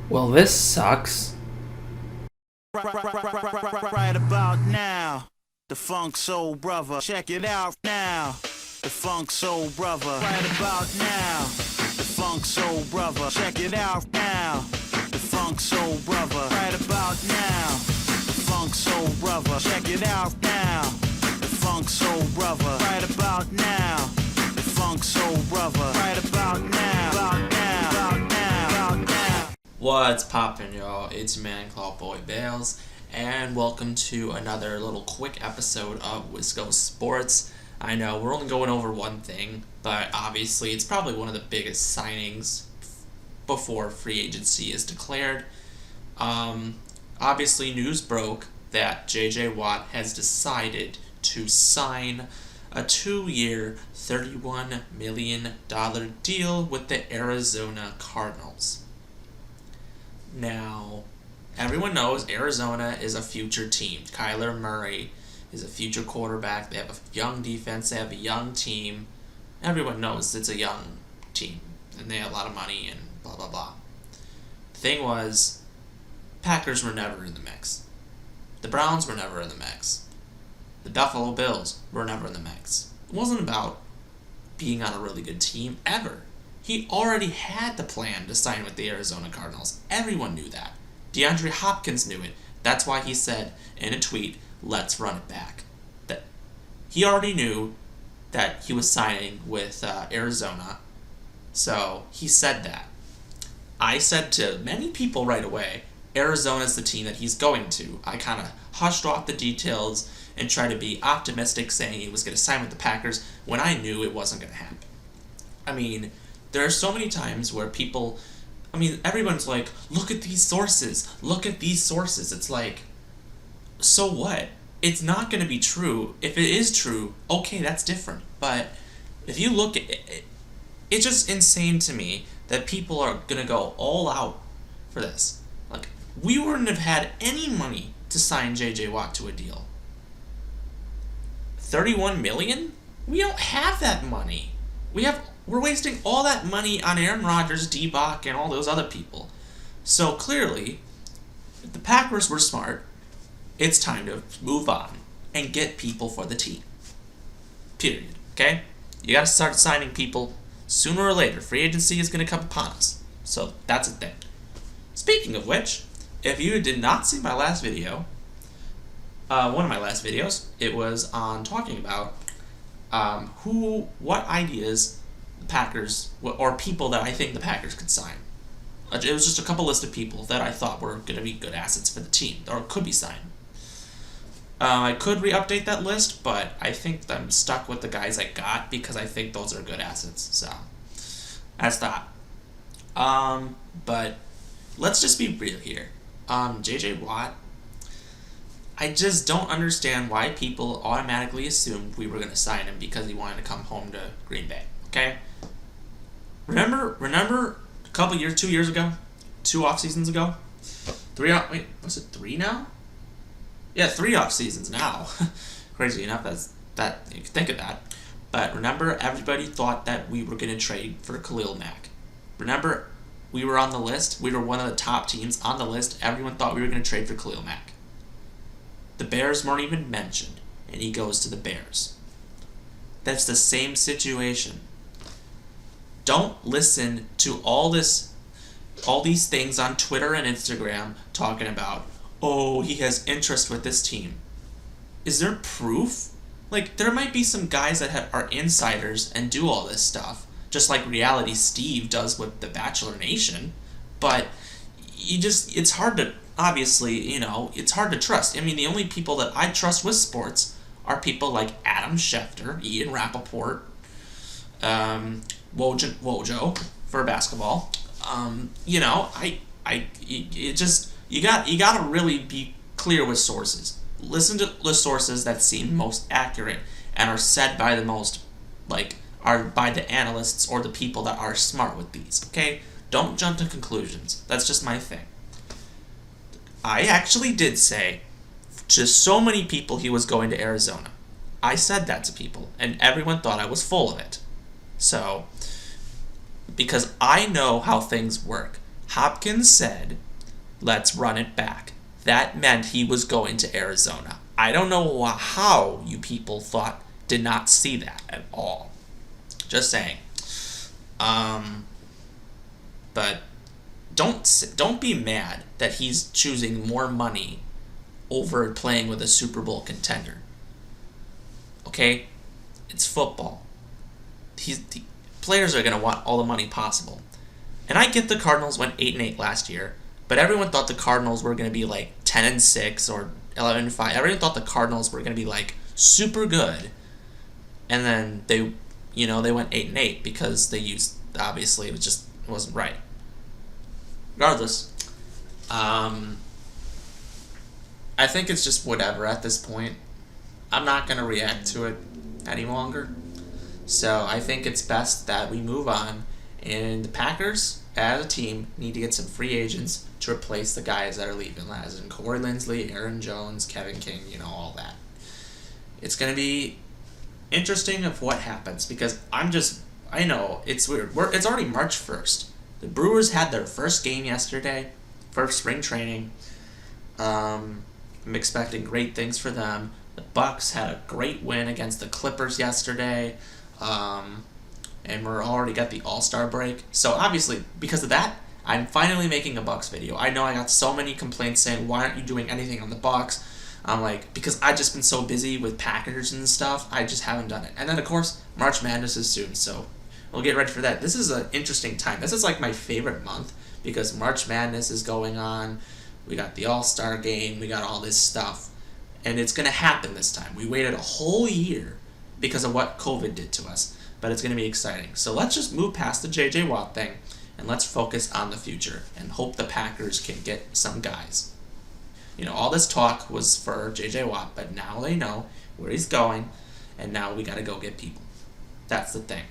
Well, this sucks. Right about now, the Funk Soul Brother. Check it out now, the Funk Soul Brother. Right about now, the Funk Soul Brother. Check it out now, the Funk Soul Brother. Right about now, the Funk Soul Brother. Check it out now, the Funk Soul Brother. Right about now, the Funk Soul Brother. Right about now, about now, about now, about now. What's poppin', y'all? It's your man, Claw Boy Bales, and welcome to another little quick episode of Wisco Sports. I know we're only going over one thing, but obviously it's probably one of the biggest signings before free agency is declared. Obviously, news broke that J.J. Watt has decided to sign a 2-year, $31 million deal with the Arizona Cardinals. Now, everyone knows Arizona is a future team. Kyler Murray is a future quarterback. They have a young defense. They have a young team. Everyone knows it's a young team. And they have a lot of money and blah, blah, blah. The thing was, Packers were never in the mix. The Browns were never in the mix. The Buffalo Bills were never in the mix. It wasn't about being on a really good team ever. He already had the plan to sign with the Arizona Cardinals. Everyone knew that. DeAndre Hopkins knew it. That's why he said in a tweet, "Let's run it back." That he already knew that he was signing with Arizona, so he said that. I said to many people right away, Arizona's the team that he's going to. I kind of hushed off the details and tried to be optimistic, saying he was going to sign with the Packers when I knew it wasn't going to happen. I mean, there are so many times where people, everyone's like, look at these sources, look at these sources. It's like, so what? It's not going to be true. If it is true, okay, that's different. But if you look at it, it's just insane to me that people are going to go all out for this. Like, we wouldn't have had any money to sign J.J. Watt to a deal. $31 million? We don't have that money. We're wasting all that money on Aaron Rodgers, D-Bach, and all those other people. So clearly, if the Packers were smart, it's time to move on and get people for the team. Period. Okay? You gotta start signing people sooner or later. Free agency is gonna come upon us. So that's a thing. Speaking of which, if you did not see my last video, one of my last videos, it was on talking about what ideas the Packers, or people that I think the Packers could sign. It was just a couple list of people that I thought were going to be good assets for the team, or could be signed. I could re-update that list, but I think I'm stuck with the guys I got because I think those are good assets. So, that's that. But let's just be real here. J.J. Watt, I just don't understand why people automatically assumed we were going to sign him because he wanted to come home to Green Bay. Okay? Remember a couple years, 2 years ago? 2 off seasons ago? Was it 3 now? Yeah, 3 off seasons now. Crazy enough, that you can think of that. But remember, everybody thought that we were going to trade for Khalil Mack. Remember, we were on the list. We were one of the top teams on the list. Everyone thought we were going to trade for Khalil Mack. The Bears weren't even mentioned, and he goes to the Bears. That's the same situation. Don't listen to all these things on Twitter and Instagram talking about, oh, he has interest with this team. Is there proof? Like, there might be some guys that are insiders and do all this stuff, just like Reality Steve does with the Bachelor Nation, but it's hard to, obviously, it's hard to trust. The only people that I trust with sports are people like Adam Schefter, Ian Rappaport, Wojo for basketball. You gotta really be clear with sources. Listen to the sources that seem most accurate and are said by are by the analysts or the people that are smart with these. Okay, don't jump to conclusions. That's just my thing. I actually did say to so many people he was going to Arizona. I said that to people, and everyone thought I was full of it. So, because I know how things work. Hopkins said, let's run it back. That meant he was going to Arizona. I don't know how you people did not see that at all. Just saying. But don't be mad that he's choosing more money over playing with a Super Bowl contender. Okay? It's football. The players are going to want all the money possible. And I get the Cardinals went 8-8 last year, but everyone thought the Cardinals were going to be like 10-6 or 11-5. Everyone thought the Cardinals were going to be like super good. And then they went 8-8 because they used, obviously it wasn't right. Regardless, I think it's just whatever at this point. I'm not going to react to it any longer. So I think it's best that we move on. And the Packers, as a team, need to get some free agents to replace the guys that are leaving. As in Corey Linsley, Aaron Jones, Kevin King, all that. It's going to be interesting of what happens because I know, it's weird. It's already March 1st. The Brewers had their first game yesterday, first spring training. I'm expecting great things for them. The Bucks had a great win against the Clippers yesterday. And we're already got the All-Star break. So obviously, because of that, I'm finally making a Bucks video. I know I got so many complaints saying, why aren't you doing anything on the Bucks? I'm like, because I've just been so busy with Packers and stuff, I just haven't done it. And then, of course, March Madness is soon, so we'll get ready for that. This is an interesting time. This is like my favorite month because March Madness is going on. We got the All-Star game. We got all this stuff. And it's going to happen this time. We waited a whole year because of what COVID did to us. But it's going to be exciting. So let's just move past the J.J. Watt thing and let's focus on the future and hope the Packers can get some guys. All this talk was for J.J. Watt, but now they know where he's going, and now we got to go get people. That's the thing.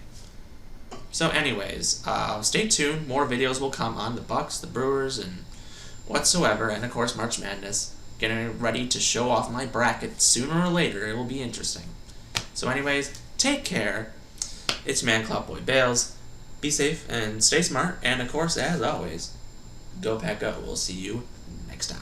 So anyways, stay tuned. More videos will come on the Bucks, the Brewers, and whatsoever, and of course March Madness. Getting ready to show off my bracket sooner or later. It will be interesting. So anyways, take care. It's Man Club Boy Bales. Be safe and stay smart. And of course, as always, go Pack Go. We'll see you next time.